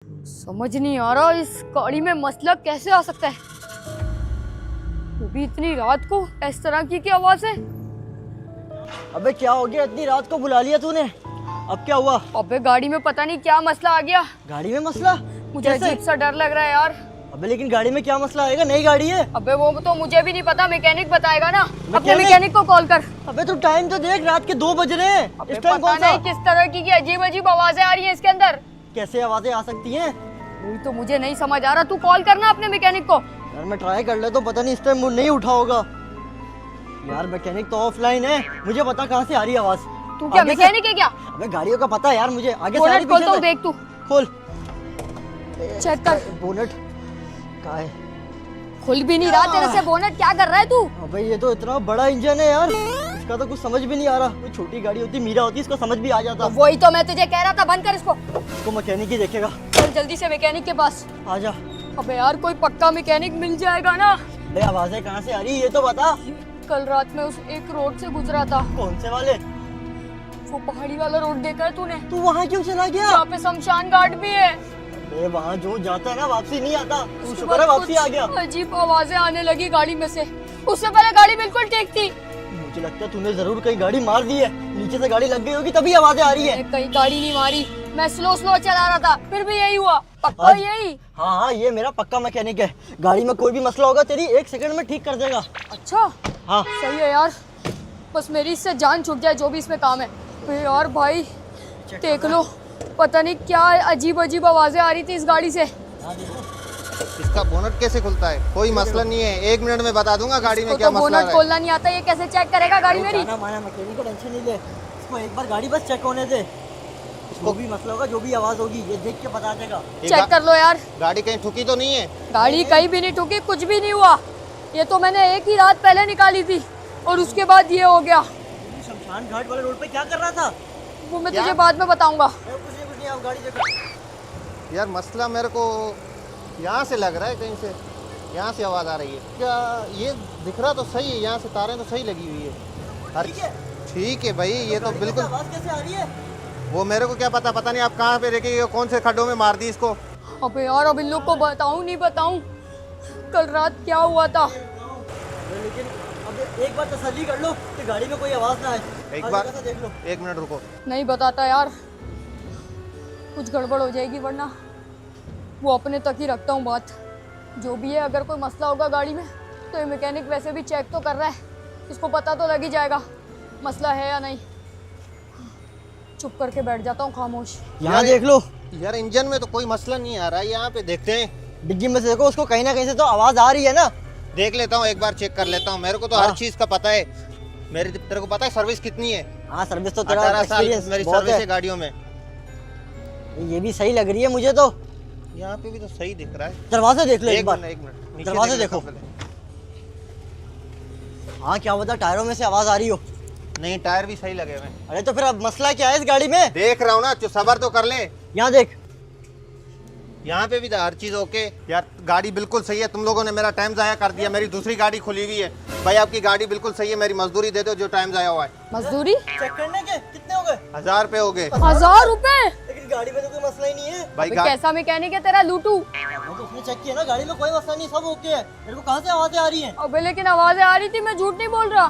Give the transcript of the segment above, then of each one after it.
समझ नहीं आ रहा इस गाड़ी में मसला कैसे आ सकता है। वो भी इतनी रात को इस तरह की आवाज है। अबे क्या हो गया, इतनी रात को बुला लिया तूने? अब क्या हुआ? अबे गाड़ी में पता नहीं क्या मसला आ गया। गाड़ी में मसला? मुझे अजीब सा डर लग रहा है यार। अबे लेकिन गाड़ी में क्या मसला आएगा, नई गाड़ी है। अबे वो तो मुझे भी नहीं पता, मैकेनिक बताएगा ना। अपने मैकेनिक को कॉल कर। अबे तू टाइम तो देख, रात के 2 बज रहे हैं। इस टाइम पता नहीं किस तरह की अजीब अजीब आवाजें आ रही हैं इसके अंदर। कैसे आवाजें आ सकती हैं? वही तो मुझे नहीं समझ आ रहा। तू कॉल करना अपने मैकेनिक को। यार मैं ट्राई कर ले तो पता नहीं इस टाइम वो नहीं उठा होगा। यार मैकेनिक तो ऑफलाइन है, मुझे पता कहाँ से आ रही आवाज। तू क्या मैकेनिक है क्या? अबे गाड़ियों का पता है यार मुझे। आगे से आ रही, बोनट खोलता हूँ, देख तू। खोल, चेक कर। बोनट कहाँ है? खुल भी नहीं रहा तेरे से बोनट। क्या कर रहा है तू? अबे ये तो इतना बड़ा इंजन है यार, इसका तो कुछ समझ भी नहीं आ रहा। कोई छोटी गाड़ी होती, मीरा होती, इसको समझ भी आ जाता। वही तो मैं तुझे कह रहा था, बंद कर इसको। इसको मैकेनिक ही देखेगा। चल जल्दी से मैकेनिक के पास आ जा। अबे यार कोई पक्का मैकेनिक मिल जाएगा ना? अबे आवाजें कहाँ से आ रही है ये तो बता। कल रात में उस एक रोड से गुजरा था। कौन से वाले? वो पहाड़ी वाला रोड देखा है तूने? तू वहाँ क्यों चला गया? यहाँ पे शमशान घाट भी है। अबे वहाँ जो जाता है ना वापसी नहीं आता। तू शुक्र है वापसी आ गया। अजीब आवाजें आने लगी गाड़ी में से। उससे पहले गाड़ी बिल्कुल ठीक थी। मुझे लगता है तूने जरूर कहीं गाड़ी मार दी है, नीचे से गाड़ी लग गई होगी तभी आवाजें आ रही है। कहीं गाड़ी नहीं मारी, मैं स्लो चला रहा था, फिर भी यही हुआ। पक्का यही? हाँ ये मेरा पक्का मैकेनिक है। गाड़ी में कोई भी मसला होगा तेरी 1 सेकंड में ठीक कर देगा। अच्छा हाँ सही है यार, बस मेरी इससे जान छूट जाए जो भी इसमें काम है। फिर यार भाई देख लो, पता नहीं क्या अजीब अजीब आवाजें आ रही थी इस गाड़ी से। इसका बोनट कैसे खुलता है? कोई मसला नहीं है, 1 मिनट में बता दूंगा गाड़ी में क्या तो मसला है। बोनट खोलना नहीं आता, ये कैसे चेक करेगा गाड़ी मेरी? माना मैकेनिक को टेंशन नहीं ले, इसको एक बार गाड़ी बस चेक होने दे। जो भी मसला होगा, जो भी आवाज होगी, ये देख के बता देगा। चेक कर लो यार। गाड़ी कहीं ठुकी तो नहीं है? गाड़ी कहीं भी नहीं ठुकी, कुछ भी नहीं हुआ। ये तो मैंने एक ही रात पहले निकाली थी और उसके बाद ये हो गया। शमशान घाट वाले रोड पे क्या कर रहा था? वो मैं तुझे बाद में बताऊंगा। कुछ नहीं, आप गाड़ी देखो। यार मसला मेरे को यहाँ से लग रहा है, कहीं से यहाँ से आवाज़ आ रही है। क्या ये दिख रहा तो सही है, यहाँ से तारें तो सही लगी हुई है। ठीक है भाई, ये तो बिल्कुल। आवाज कैसे आ रही है? वो मेरे को क्या पता, पता नहीं आप कहाँ पे लेके कौन से खड्डों में मार दी इसको। अबे यार अब इन लोग को बताऊं नहीं बताऊं, कल रात क्या हुआ था? लेकिन अब एक बार तसल्ली कर लो कि गाड़ी में कोई आवाज ना आए। एक बार देख लो। 1 मिनट रुको। नहीं बताता यार, कुछ गड़बड़ हो जाएगी, वरना वो अपने तक ही रखता हूँ बात। जो भी है, अगर कोई मसला होगा गाड़ी में तो ये मैकेनिक वैसे भी चेक तो कर रहा है, इसको पता तो लग ही जाएगा मसला है या नहीं। चुप करके बैठ जाता हूँ खामोश। यहाँ देख लो। यार इंजन में तो कोई मसला नहीं आ रहा है, यहाँ पे देखते हैं। डिग्गी में से देखो, उसको कहीं ना कहीं से तो आवाज आ रही है ना। देख लेता हूँ, एक बार चेक कर लेता हूँ। मेरे को तो हर चीज का पता है। तेरे को पता है सर्विस कितनी है? हाँ सर्विस तो तेरा 18 साल एक्सपीरियंस मेरी बहुत सर्विस है है। गाड़ियों में। ये भी सही लग रही है मुझे तो। यहाँ पे भी तो सही दिख रहा है। दरवाजा देख लो एक बार। 1 मिनट नीचे दरवाजा देख देखो। लेता हूँ पहले। हाँ क्या बता, टायरों में से आवाज आ रही हो। नहीं, टायर भी सही लगे हुए हैं। अरे तो फिर अब मसला क्या है इस गाड़ी में? देख रहा हूँ ना, सबर तो कर ले। यहाँ देख। यहाँ पे भी हर चीज ओके। यार गाड़ी बिल्कुल सही है, तुम लोगों ने मेरा टाइम जाया कर दिया। मेरी दूसरी गाड़ी खुली हुई है। भाई आपकी गाड़ी बिल्कुल सही है, मेरी मजदूरी दे दो जो टाइम जाया हुआ है। मजदूरी? चेक करने के कितने हो गए? 1000 रुपए हो गए। 1000 रुपए? लेकिन गाड़ी में तो कोई मसला ही नहीं है। भाई कैसा मैकेनिक है तेरा लूटू? तो उसने चेक किया ना, गाड़ी में कोई मसला नहीं, सब ओके है। मेरे को कहाँ से आवाजें आ रही हैं? अबे लेकिन आवाजें आ रही थी, मैं झूठ नहीं बोल रहा।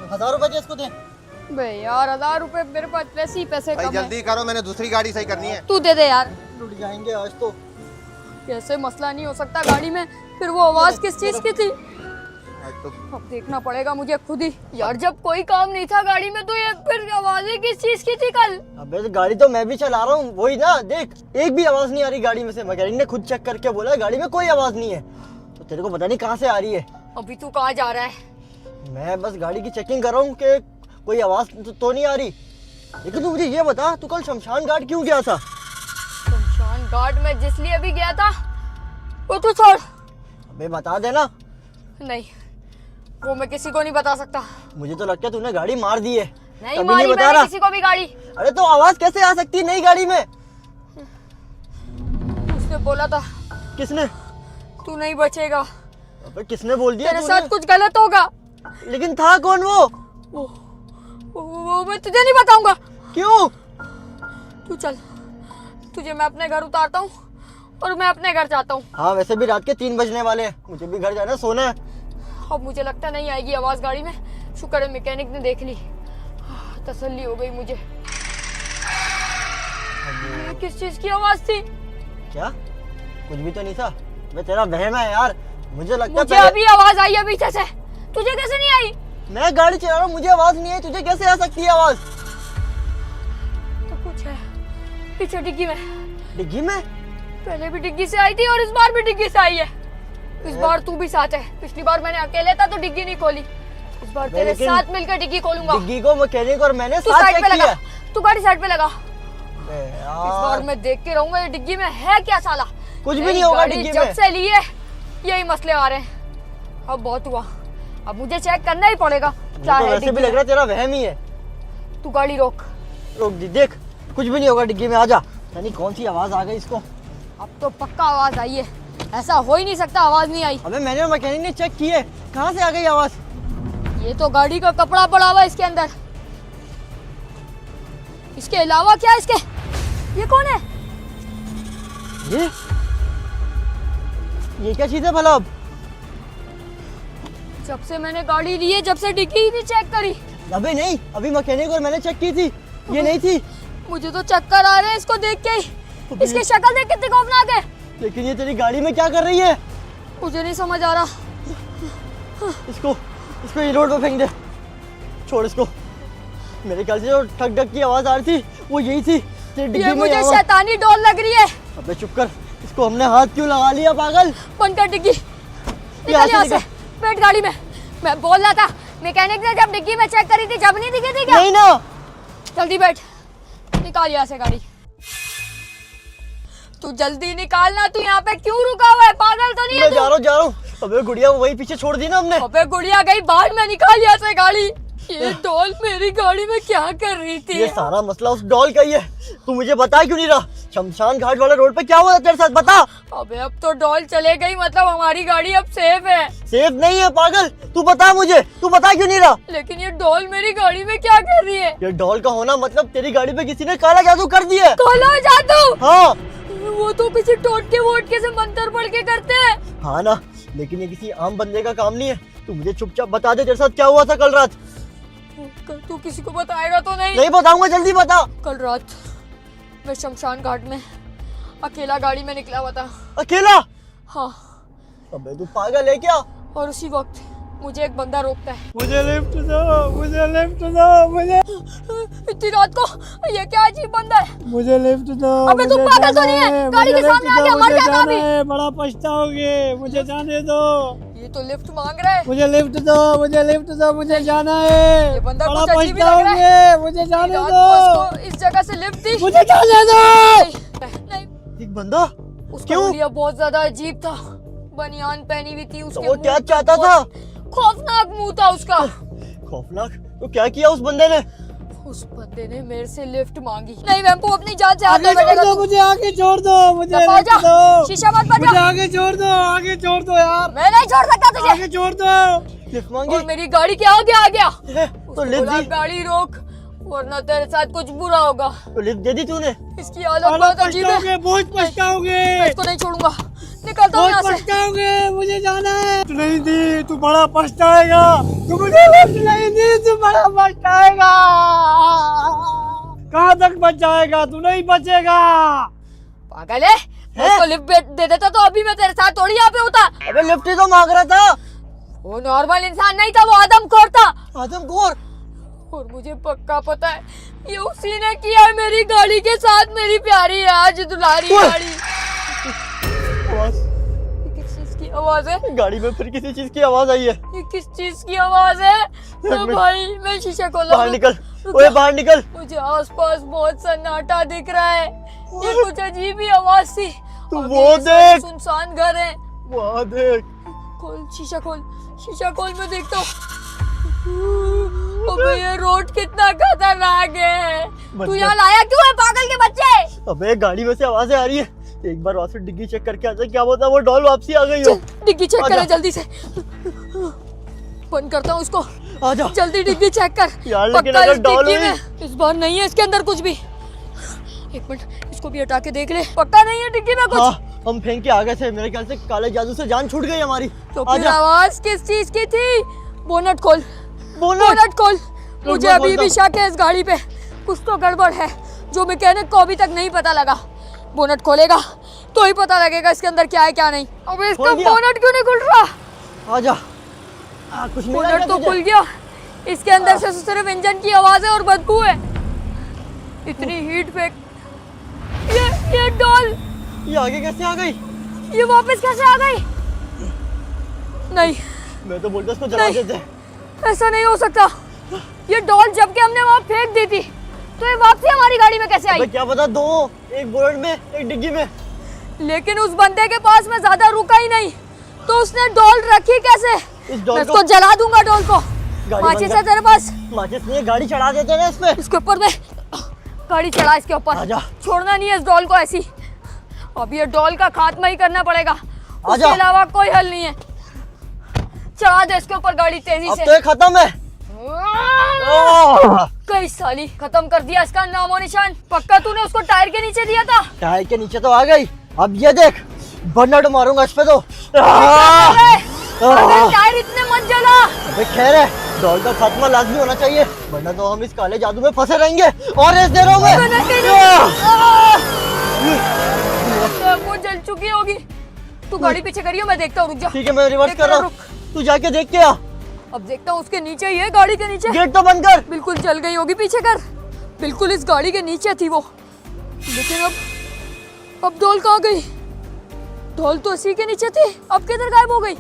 1000 रुपए दे इसको दे। बे यार 1000 रुपए मेरे पास वैसे ही पैसे भाई कम है। जल्दी करो, मैंने दूसरी गाड़ी सही करनी है। तू दे दे यार। लुट जाएंगे आज तो। कैसे मसला नहीं हो सकता गाड़ी में? फिर वो आवाज किस चीज की थी? तो अब देखना पड़ेगा मुझे खुद ही। यार जब कोई काम नहीं था गाड़ी में तो ये फिर आवाजें किस चीज की थी कल? अबे तो गाड़ी तो मैं भी चला रहा हूँ, वही ना देख, एक भी आवाज नहीं आ रही गाड़ी में से। मैकेनिक ने खुद चेक करके बोला गाड़ी में कोई आवाज नहीं है। तो तेरे को पता नहीं कहाँ से आ रही है। अभी तू कहाँ जा रहा है? मैं बस गाड़ी की चेकिंग कर रहा हूँ कि कोई आवाज तो नहीं आ रही। लेकिन तू मुझे ये बता, तू कल शमशान घाट क्यों गया था? शमशान घाट में जिस लिए भी गया था वो तू छोड़। अबे बता देना। नहीं, वो मैं किसी को नहीं बता सकता। मुझे तो लगता है तूने गाड़ी मार दी है। नहीं तभी मारी बता मैंने रहा। किसी को भी गाड़ी। अरे तो आवाज कैसे आ सकती है नई गाड़ी में? उसने बोला था। किसने? तू नहीं बचेगा। अबे किसने बोल दिया तेरे तूने? साथ कुछ गलत होगा। लेकिन था कौन वो? वो मैं तुझे नहीं बताऊंगा। क्यों? तू चल, तुझे मैं अपने घर उतारता हूँ और मैं अपने घर जाता हूँ। हाँ वैसे भी रात के 3 बजने वाले हैं, मुझे भी घर जाना है, सोना है। अब मुझे लगता नहीं आएगी आवाज गाड़ी में। शुक्र है मैकेनिक ने देख ली, तसल्ली हो गई मुझे। ये किस चीज की आवाज थी? क्या? कुछ भी तो नहीं था। मैं तेरा वहम है यार, मुझे लगता मुझे है अभी आवाज आई है पीछे से। तुझे कैसे नहीं आई? मैं गाड़ी चला रहा हूँ, मुझे आवाज नहीं आई, तुझे कैसे आ सकती है आवाज? तो कुछ है पीछे डिग्गी में। डिग्गी में? पहले भी डिग्गी से आई थी और इस बार भी डिग्गी से आई है। इस बार तू भी साथ है। पिछली बार मैंने अकेले था तो डिग्गी नहीं खोली, इस बार तेरे साथ मिलकर डिग्गी खोलूंगा। डिग्गी को मैकेनिक और मैंने तू साथ साइड चेक पे लगा, किया। तू गाड़ी साइड पे लगा। यार इस बार मैं देख के रहूंगा ये डिग्गी में है क्या साला। कुछ भी नहीं होगा गाड़ी डिग्गी जब में। से ली है यही मसले आ रहे हैं। अब बहुत हुआ, अब मुझे चेक करना ही पड़ेगा क्या तो है वैसे भी डिग्गी लग में। रहा है तेरा वहम ही है। तू गाड़ी रोक। रोक दी, देख कुछ भी नहीं होगा डिग्गी में, आजा। यानी कौन सी आवाज आ गई इसको? अब तो पक्का आवाज आई है, ऐसा हो ही नहीं सकता आवाज नहीं आई। अबे मैंने और मैकेनिक ने चेक किए, कहाँ से आ गई आवाज? ये तो गाड़ी का कपड़ा पड़ा हुआ है इसके अंदर। इसके अलावा क्या इसके? ये कौन है? ये क्या चीज है भला? अब जब से मैंने गाड़ी ली है, जब से डिग्गी ही नहीं चेक करी। अबे नहीं, अभी मैकेनिक और मैंने चेक की थी, ये नहीं थी। मुझे तो चक्कर आ रहे हैं इसको देख के ही। इसकी शक्ल देख कितनी खौफनाक है। लेकिन ये तेरी गाड़ी में क्या कर रही है? मुझे नहीं समझ आ रहा। इसको इसको ये रोड पे फेंक दे, छोड़ इसको। मेरे ख्याल से जो ठक ठक की आवाज आ रही थी वो यही थी। तेरी ये डिग्गी में मुझे आवाज- शैतानी डोल लग रही है। अबे चुप कर, इसको हमने हाथ क्यों लगा लिया पागल? बंद कर डिग्गी। यहाँ निकल यहाँ से से। बैठ गाड़ी में। मैं बोल रहा था मैकेनिक ने जब डिग्गी में चेक करी थी जब नहीं दिखी थी क्या? नहीं ना। जल्दी बैठ, निकाल यहाँ से गाड़ी। तू जल्दी निकालना। तू यहाँ पे क्यों रुका हुआ है? पागल तो नहीं है मैं तू? जा रहा हूँ। अबे गुड़िया वही पीछे छोड़ दी ना हमने। अबे गुड़िया गई बाहर में, निकाल यहाँ से गाड़ी। ये डॉल मेरी गाड़ी में क्या कर रही थी? ये सारा मसला उस डॉल का ही है। तू मुझे बता क्यों नहीं रहा? शमशान घाट वाले रोड पे क्या हुआ था तेरे साथ, बता। अबे अब तो डॉल चले गई, मतलब हमारी गाड़ी अब सेफ है। सेफ नहीं है पागल, तू बता मुझे, तू बता क्यों नहीं रहा? लेकिन ये डॉल मेरी गाड़ी में क्या कर रही है? ये डॉल का होना मतलब तेरी गाड़ी पे किसी ने काला जादू कर दिया है। काला जादू? हाँ वो तो किसी टोटके वोटके से मंत्र पढ़ के करते हैं। हाँ ना, लेकिन ये किसी आम बंदे का काम नहीं है। तू मुझे चुपचाप बता दे तेरे साथ क्या हुआ था कल रात। तू किसी को बताएगा तो नहीं? नहीं बताऊंगा, जल्दी बता। कल रात मैं शमशान घाट में अकेला गाड़ी में निकला हुआ था। अकेला? हाँ, अबे तू पागल है क्या? और उसी वक्त मुझे एक बंदा रोकता है। मुझे लिफ्ट दो, मुझे लिफ्ट दो, मुझे इतनी रात को ये क्या अजीब बंदा है? मुझे लिफ्ट दो। अबे तू पागल तो नहीं है? गाड़ी के सामने आ गया, मर जाएगा अभी। बड़ा पछताओगे, मुझे जाने दो। ये तो लिफ्ट मांग रहा है। मुझे लिफ्ट दो, मुझे लिफ्ट दो, मुझे जाना है। ये बंदा बड़ा कुछ अजीब ही लग रहा है। पछताओगे, मुझे जाने रात दो। को इसको इस जगह से लिफ्ट दी। मुझे जाने दो। नहीं, एक बंदा? उसका क्यों? हुलिया बहुत ज्यादा अजीब था। बनियान पहनी हुई थी उसके। वो मुंह क्या पे चाहता बहुत था? खौफनाक मुंह था उसका। खौफनाक? तो क्या किया उस बंदे ने? उस बंदे ने मेरे से लिफ्ट मांगी। नहीं वैम्पू, अपनी जान से हाथ धो बैठेगा तू। मुझे आगे छोड़ दो, मुझे दफा हो लिफ्ट जा, दो। शीशा मत मुझे बजा। आगे छोड़ दो, आगे छोड़ दो यार। मैं नहीं छोड़ सकता तुझे। आगे छोड़ दो। लिफ्ट मांगी? और मेरी गाड़ी के आगे आ गया। तो उसने लिफ्ट बोला दी? गाड़ी रोक वरना तेरे साथ कुछ बुरा होगा। तो लिफ्ट दे दी तूने? इसकी हालत बहुत अजीब है। बहुत पछताओगे। मैं इसको नहीं छोड़ूंगा। निकलता हूँ यहाँ से। पछताओगे, मुझे जाना है। तू नहीं दी, तू बड़ा पछताएगा। तू मुझे लिफ्ट नहीं दी, तू बड़ा पछताएगा। कहाँ तक बच जाएगा? तू नहीं बचेगा। पागल है? मैं इसको लिफ्ट दे देता तो अभी मैं तेरे साथ थोड़ी यहाँ पे होता। अबे लिफ्ट ही तो मांग रहा था। वो नॉर्मल इंसान नहीं था, वो आदमखोर था। आदमखोर? और मुझे पक्का पता है ये उसी ने किया है मेरी गाड़ी के साथ। मेरी प्यारी आज दुलारी ओए! गाड़ी। आवाज? ये किस चीज की आवाज है? गाड़ी में फिर किसी चीज की आवाज आई है। ये किस चीज की आवाज है? तो मिनट। भाई मैं शीशा खोला। बाहर निकल, ओए बाहर निकल। मुझे आसपास बहुत सन्नाटा दिख रहा है। ये कुछ अजीब ही आवाज थी। तू अभी वो ये सारे देख। सुनसान घर है। वहाँ देख। खोल शीशा, खोल शीशा, खोल। मैं देखता हूँ। अबे ये रोड कितना खतरनाक है। तू यहाँ लाया क्यों है पागल के बच्चे? अबे गाड़ी में से आवाजें आ रही है। एक बार वहाँ से डिग्गी चेक करके आते, क्या बोलता वो डॉल वापसी आ गई हो। चल डिग्गी चेक आजा। करे जल्दी से। बंद करता हूँ उसको। आजा। जल्दी डिग्गी चेक कर। यार, लेकिन पक्का अगर इस डॉल डिग्गी हुई? में इस बार नहीं है इसके अंदर कुछ भी। एक मिनट इसको भी हटा के देख ले। पक्का नहीं है डिग्गी में कुछ। हाँ हम फेंक के आ गए थे, मेरे ख्याल से काले जादू से जान छूट गई हमारी। तो फिर आजा। आवाज किस चीज की थी? बोनट खोल, बोनट बोनट खोल। मुझे मैं अभी बोलता भी हूँ। शक है इस गाड़ी पे, कुछ तो गड़बड़ है जो मैकेनिक को अभी तक नहीं पता लगा। बोनट खोलेगा तो ही पता लगेगा इसके अंदर क्या है क्या नहीं। अबे इसका खोल दिया। बोनट क्यों नहीं खुल रहा? आजा। कुछ मिला बोनट क्या तो तुझे? खुल गया, इसके अंदर से सिर्फ इंजन की आवाज है और बदबू है। इतनी हीट फेंक, ये डॉल ये आगे कैसे आ गई? ये वापस कैसे आ गई? नहीं, मैं तो बोलता इसको जला नहीं। देते। ऐसा नहीं हो सकता। ये डॉल जबकि हमने वहाँ फेंक दी थी, तो ये वापसी हमारी गाड़ी में कैसे आई? अबे क्या पता, दो, एक बोनट में एक डिग्गी में। लेकिन उस बंदे के पास मैं ज्यादा रुका ही नहीं, तो उसने डॉल रखी कैसे? इस डॉल मैं को इसको जला दूंगा डॉल को। गाड़ी माचिस बंद है कर। तेरे पास? माचिस नहीं है, गाड़ी चढ़ा देते हैं ना इसमें। इसके ऊपर दे, गाड़ी चढ़ा इसके ऊपर। आजा। छोड़ना नहीं है इस डॉल को ऐसी। अब ये डॉल का खात्मा ही करना पड़ेगा, उसके आजा। अलावा कोई हल नहीं है। चढ़ा दे इसके ऊपर गाड़ी तेजी अब से। तो ये खत्म है। कई साली खत्म कर दिया इसका नामो निशान। पक्का तूने उसको टायर के नीचे दिया था? टायर के नीचे तो आ गई, अब ये देख बर्नट मारूंगा इस पे तो। अबे टायर इतने मत जला। अबे खैर है, डॉल का खात्मा लाजमी होना चाहिए, वरना तो हम इस काले जादू में फंसे रहेंगे। और रेस दे रहा हूं मैं। वो जल चुकी होगी। तू गाड़ी पीछे करियो, मैं देखता हूँ, रुक जा। ठीक है, मैं रिवर्स कर रहा हूँ, तू जाके देख के आ। अब देखता हूँ उसके नीचे ही है, गाड़ी के नीचे। गेट तो बंद कर। बिल्कुल जल गई होगी, पीछे कर। बिल्कुल इस गाड़ी के नीचे थी वो, लेकिन अब डॉल कहाँ गई? डॉल तो इसी के नीचे थी, अब किधर गायब हो गई?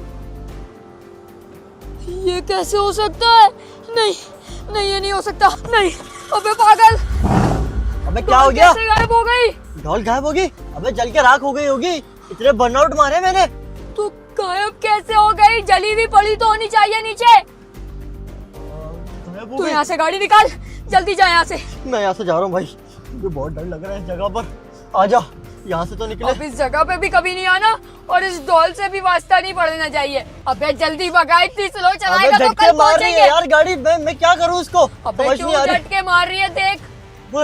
ये कैसे हो सकता है? नहीं नहीं, ये नहीं हो सकता। नहीं, अबे पागल, अबे क्या हो गया? कैसे गायब हो गई? डॉल गायब होगी? अबे जल के राख हो गई होगी, इतने बर्नआउट मारे मैंने। तू गायब कैसे हो गई? जली हुई पड़ी तो होनी चाहिए नीचे। गायब हो तू गई? यहाँ से गाड़ी निकाल, जल्दी जा यहाँ से। मैं यहाँ से जा रहा हूँ भाई, मुझे बहुत डर लग रहा है इस जगह पर। आजा, यहाँ से तो निकले। अब इस जगह पे भी कभी नहीं आना, और इस डॉल से भी वास्ता नहीं पड़ देना चाहिए। अबे जल्दी भगा, इतनी स्लो अबे चलाएगा तो झटके कल मार रही है पहुंचेंगे। यार गाड़ी, मैं क्या करूँ इसको? अबे समझ क्यों नहीं आ रही। झटके मार रही है? देख, वो,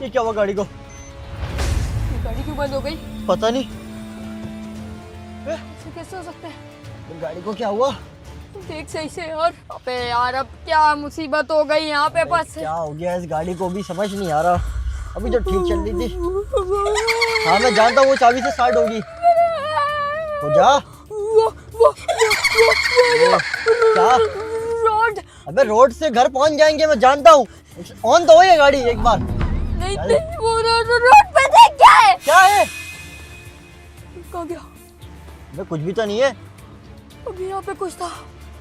ये क्या हुआ गाड़ी को? ये गाड़ी क्यों बंद हो गई? पता नहीं ऐसे कैसे हो सकता है? गाड़ी को क्या हुआ। देख सही से यार। अबे यार, अब क्या मुसीबत हो गई यहाँ पे बस। क्या हो गया इस गाड़ी को भी समझ नहीं आ रहा। अभी तो ठीक चल रही थी। हाँ मैं जानता हूँ वो चाबी से स्टार्ट होगी। हो जा। क्या? रोड। अबे रोड से घर पहुंच जाएंगे, मैं जानता हूँ। ऑन तो हो ये गाड़ी एक बार। नहीं नहीं, वो रोड पे देख, क्या है? क्या है? कहाँ गया? अबे कुछ भी तो नहीं है। अभी यहाँ पे कुछ था।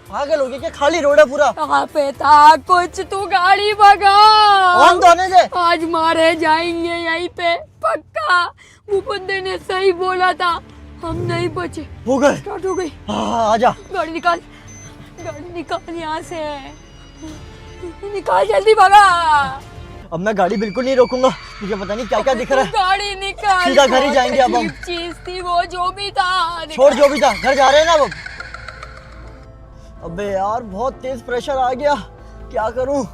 पागल हो गया क्या? खाली रोड है पूरा। कहाँ पे था कुछ? तू गाड़ी भगा। ऑन तो होने दे। आज मारे जाएंगे यहीं पे पक्का। वो बंदे ने सही बोला था, हम नहीं बचे। हो गए। स्टार्ट हो गई। हाँ आजा। गाड़ी निकाल, गाड़ी निकाल यहाँ से, निकाल जल्दी भगा। अब मैं गाड़ी बिल्कुल नहीं रोकूंगा, मुझे पता नहीं क्या क्या दिख रहा है। गाड़ी निकाल। सीधा घर ही जाएंगे अब हम। अजीब चीज थी वो, जो भी था। छोड़ जो भी था, घर जा रहे हैं ना अब। अबे यार बहुत तेज प्रेशर आ गया, क्या करूं?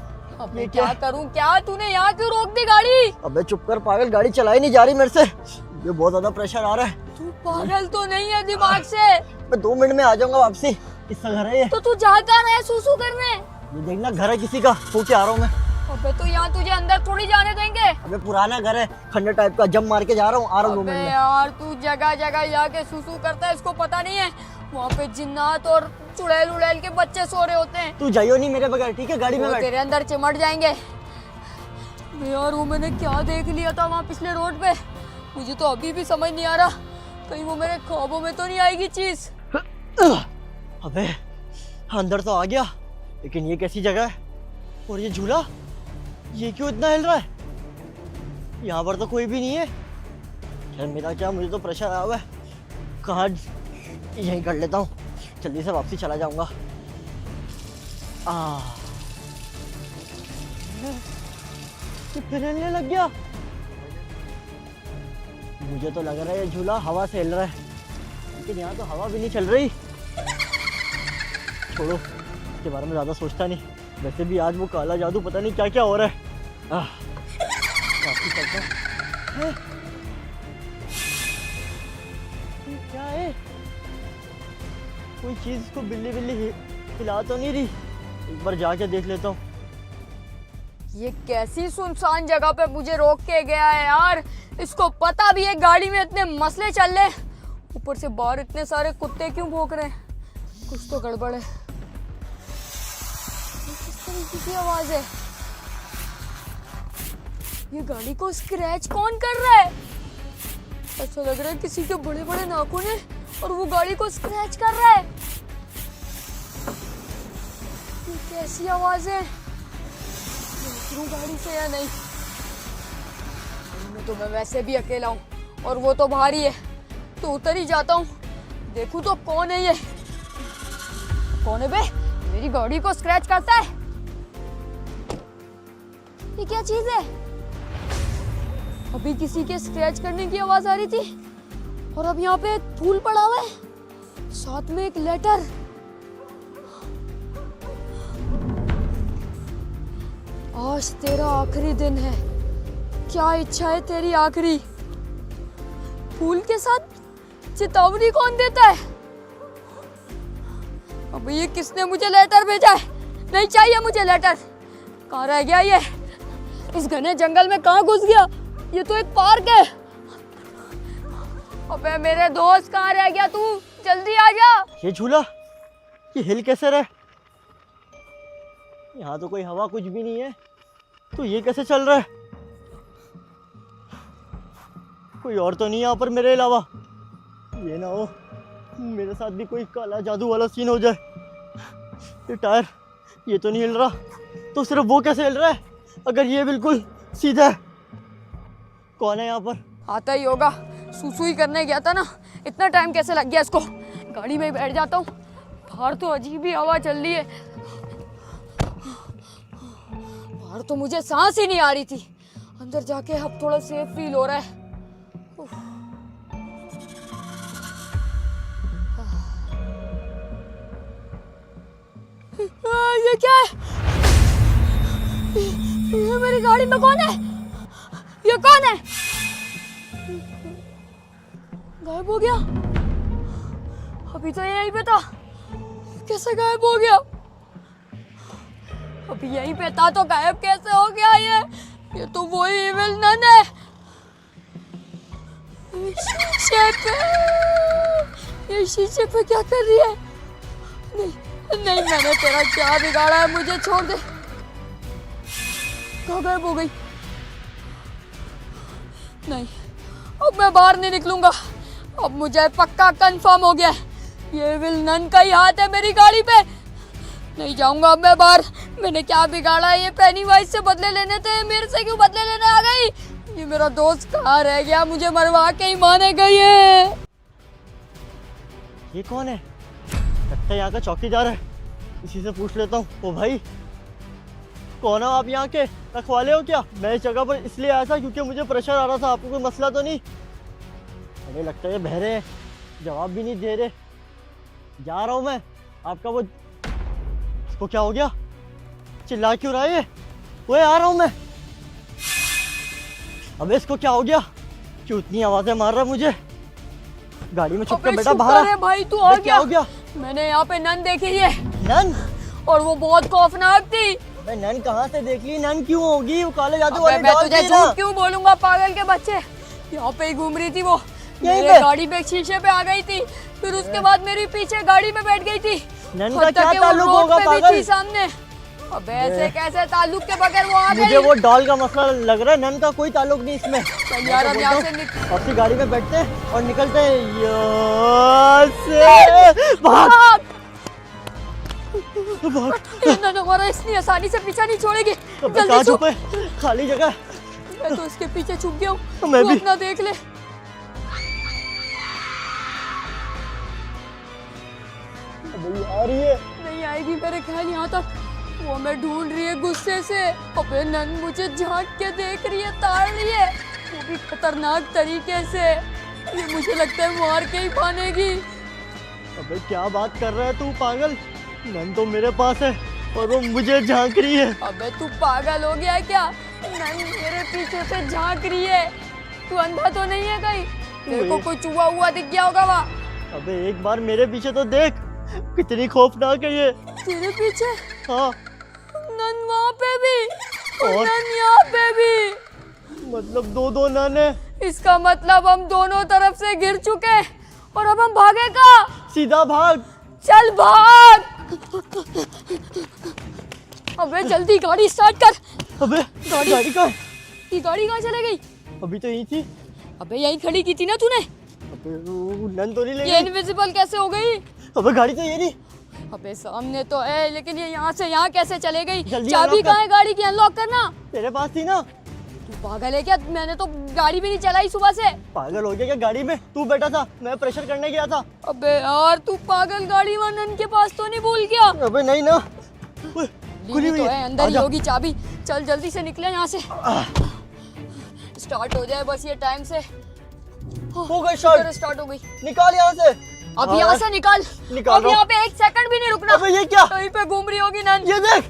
अब ये मैं क्या करूं? क्या तूने यहाँ क्यों रोक दी गाड़ी? अबे चुप कर पागल, गाड़ी चलाई नहीं जा रही मेरे से। ये बहुत ज्यादा प्रेशर आ रहा है। तू पागल तो नहीं है दिमाग से? मैं 2 मिनट में आ जाऊंगा वापसी। किसका घर है ये? तो तू जाता रहे सूसू करने। ये देखना घर है किसी का, हो के आ रहा हूँ मैं। अबे तो यहाँ तुझे अंदर थोड़ी जाने देंगे। अबे पुराना घर है, खंडर टाइप का, जम मार के जा रहा हूँ, आ रहा हूँ 2 अबे मिनट में। यार तू जगह जगह जाके सूसू करता है, इसको पता नहीं है वहाँ पे जिन्नात और चुड़ैल उड़ैल के बच्चे सो रहे होते हैं। तू जाइयो नहीं मेरे बगैर, ठीक है? गाड़ी में वो बैठ। तेरे अंदर चिमट जाएंगे। अबे यार वो मैंने क्या देख लिया था वहाँ पिछले रोड पे, मुझे तो अभी भी समझ नहीं आ रहा। कहीं वो मेरे ख्वाबों में तो नहीं आएगी चीज। अबे अंदर तो आ गया, लेकिन ये कैसी जगह है? और ये झूला, ये क्यों इतना हिल रहा है? यहाँ पर तो कोई भी नहीं है। खैर मेरा क्या, मुझे तो प्रेशर आया हुआ है। कहाँ, यहीं कर लेता हूँ, जल्दी से वापसी चला जाऊंगा। ये फिर हिलने लग गया। मुझे तो लग रहा है ये झूला हवा से हिल रहा है, लेकिन यहाँ तो हवा भी नहीं चल रही। छोड़ो, इसके बारे में ज़्यादा सोचता नहीं। वैसे भी आज वो काला जादू पता नहीं क्या क्या हो रहा है। वापसी चलता हूँ। ये क्या है? कोई चीज को बिल्ली बिल्ली हिला तो नहीं रही? एक बार जाके देख लेता हूँ। ये कैसी सुनसान जगह पे मुझे रोक के गया है यार। इसको पता भी है गाड़ी में इतने मसले चल रहे, ऊपर से बाहर इतने सारे कुत्ते क्यों भौंक रहे हैं? कुछ तो गड़बड़ है। ये किस तरीके की आवाज है? ये गाड़ी को स्क्रैच कौन कर रहा है? ऐसा लग रहा है किसी के बड़े बड़े नाखून हैं और वो गाड़ी को स्क्रैच कर रहा है। ये कैसी आवाज है? उतरूं गाड़ी से या नहीं? तो मैं वैसे भी अकेला हूँ और वो तो बाहर ही है, तो उतर ही जाता हूँ। देखूं तो कौन है ये? कौन है बे? मेरी गाड़ी को स्क्रैच करता है। ये क्या चीज है? अभी किसी के स्क्रैच करने की आवाज आ रही थी और अब यहाँ पे एक फूल पड़ा हुआ है, साथ में एक लेटर। आज तेरा आखिरी दिन है, क्या इच्छा है तेरी आखिरी? फूल के साथ चेतावनी कौन देता है? अब ये किसने मुझे लेटर भेजा है? नहीं चाहिए मुझे लेटर। कहाँ रह गया ये? इस घने जंगल में कहाँ घुस गया? ये तो एक पार्क है। अबे मेरे दोस्त कहाँ रह गया तू? जल्दी आ जा। ये झूला ये हिल कैसे रहा है? यहाँ तो कोई हवा कुछ भी नहीं है, तो ये कैसे चल रहा है? कोई और तो नहीं यहाँ पर मेरे अलावा? ये ना हो मेरे साथ भी कोई काला जादू वाला सीन हो जाए। ये टायर ये तो नहीं हिल रहा, तो सिर्फ वो कैसे हिल रहा है अगर ये बिल्कुल सीधा है? कौन है यहाँ पर? आता ही होगा, सुसु ही करने गया था ना। इतना टाइम कैसे लग गया इसको? गाड़ी में ही बैठ जाता हूँ। बाहर तो अजीब ही हवा चल रही है। बाहर तो मुझे सांस ही नहीं आ रही थी। अंदर जाके अब थोड़ा सेफ फील हो रहा है। ये क्या है? ये मेरी गाड़ी में कौन है? ये कौन है? गायब हो गया। अभी तो यहीं पे था, कैसे गायब हो गया? अभी यहीं पे था तो गायब कैसे हो गया? ये तो वही इविल नन है। शीशे पे, ये शीशे पे क्या कर रही है? नहीं, मैंने तेरा क्या बिगाड़ा है? मुझे छोड़ दे। कहाँ गायब हो गई? नहीं, अब मैं बाहर नहीं निकलूंगा। अब मुझे पक्का कंफर्म हो गया है, ये विल नन का ही हाथ है मेरी गाड़ी पे। नहीं जाऊंगा अब मैं बाहर। मैंने क्या बिगाड़ा है? ये पेनीवाइज से बदले लेने थे, मेरे से क्यों बदले लेने आ गई? ये मेरा दोस्त कहाँ रह गया? मुझे मरवा के ही माने गई है। ये कौन है? लगता है यहाँ का चौकीदार है, इसी से पूछ लेता हूँ। ओ भाई, कौन हो आप? यहाँ के रखवाले हो क्या? मैं इस जगह पर इसलिए आया था क्योंकि मुझे प्रेशर आ रहा था। आपको कोई मसला तो नहीं? अरे लगता है बहरे हैं, जवाब भी नहीं दे रहे। जा रहा हूँ मैं। आपका वो, इसको क्या हो गया? चिल्ला क्यों रहा है ये? ओए आ रहा हूँ मैं। अबे इसको क्या हो गया? क्यों इतनी आवाजें मार रहा है मुझे? गाड़ी में छुप कर बेटा बाहर आ। भाई तू आ गया। क्या हो गया? मैंने यहाँ पे नन देखी है। नन? और वो बहुत खौफनाक थी। मैं नन कहाँ से देख ली? नन क्यों होगी? वो काले जादू अबे वाली मैं डॉल तुझे थी ना। झूठ क्यों बोलूंगा पागल के बच्चे? यहाँ पे ही घूम रही थी वो। यहीं मेरे पे? गाड़ी पे शीशे पे आ गई थी, फिर उसके बाद मेरी पीछे गाड़ी में बैठ गई थी। नन का क्या ताल्लुक होगा पागल? सामने। अबे ऐसे कैसे ताल्लुक के बगैर वो आ गई? मुझे वो डॉल का मसला लग रहा है, नन का कोई ताल्लुक नहीं इसमें। चल यार अब यहाँ से निकल। अपनी गाड़ी में बैठते हैं और निकलते हैं यहाँ से। भाग! भाग! ये नन हमारा इतनी आसानी से पीछा नहीं छोड़ेगी। अबे जल्दी कहाँ छुप। छुपे? खाली जगह। मैं तो इसके पीछे छुप गया हूँ। मैं तू भी। अपना देख ले। अबे आ रही है। नहीं आएगी मेरे ख्याल यहाँ तक। वो हमें ढूंढ रही है गुस्से से। अबे नन मुझे झांक के देख रही है, ताड़ रही है, वो भी खतरनाक तरीके से। ये मुझे लगता है मार के ही पानेगी। अबे क्या बात कर रहा है तू पागल? नन तो मेरे पास है और वो मुझे झांक रही है। अबे तू पागल हो गया है क्या? नन मेरे पीछे से झांक रही है। तू अंधा तो नहीं है कहीं? तेरे को कोई चूहा हुआ दिख गया होगा वहाँ। अबे एक बार मेरे पीछे तो देख, कितनी खौफनाक है ये। तेरे पीछे हाँ, नन वहाँ पे भी और और? नन यहाँ पे भी। मतलब दो दो नाने। इसका मतलब हम दोनों तरफ से गिर चुके हैं और अब हम भागे का। सीधा भाग। चल भाग। अबे जल्दी गाड़ी स्टार्ट कर। अबे गाड़ी कहाँ है? ये गाड़ी कहाँ चले गई? अभी तो यही थी। अबे यहीं खड़ी की थी ना तूने। अबे वो नन तो नहीं ले ये गई। इनविजिबल कैसे हो गई? अबे गाड़ी तो ये नहीं। अबे सामने तो है, लेकिन ये यहाँ से यहाँ कैसे चले गई? जल्दी चाबी unlock कर। कहाँ है गाड़ी की? अनलॉक करना। तेरे पास थी ना। तू पागल है क्या? मैंने तो गाड़ी भी नहीं चलाई सुबह से। पागल हो गया क्या? गाड़ी में तू बैठा था, मैं प्रेशर करने गया था। अबे यार तू पागल, गाड़ी वरनन के पास तो नहीं भूल गया? अबे नहीं ना। ओए, खुली हुई तो है, अंदर ही आजा। होगी चाबी। चल जल्दी से निकले यहाँ से। स्टार्ट हो जाए बस ये टाइम से। हो गई शॉट। स्टार्ट हो गई। निकाल यहाँ से। अब यहाँ से निकाल। निकाल अब रहा यहाँ पे एक सेकंड भी नहीं रुकना। अबे ये क्या? कहीं पे घूम रही होगी नन। ये देख।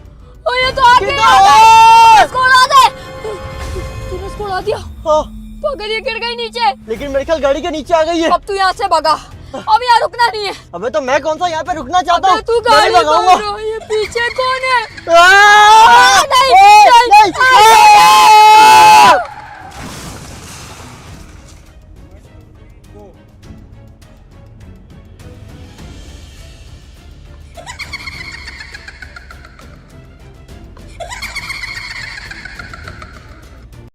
ओ ये तो आ गई। कितना इसको उड़ा दे। तूने इसको उड़ा दिया। हाँ, पागल, ये गिर गई नीचे। लेकिन मेरे ख्याल गाड़ी के नीचे आ गई है। अब तू यहाँ से भगा। अब यहाँ रुकना नहीं है। अबे तो मैं कौन सा यहाँ पे रुकना चाहता अबे हूँ? तू मैं नहीं गाड़ी भगाऊंगा। ये पीछे कौन है? आ!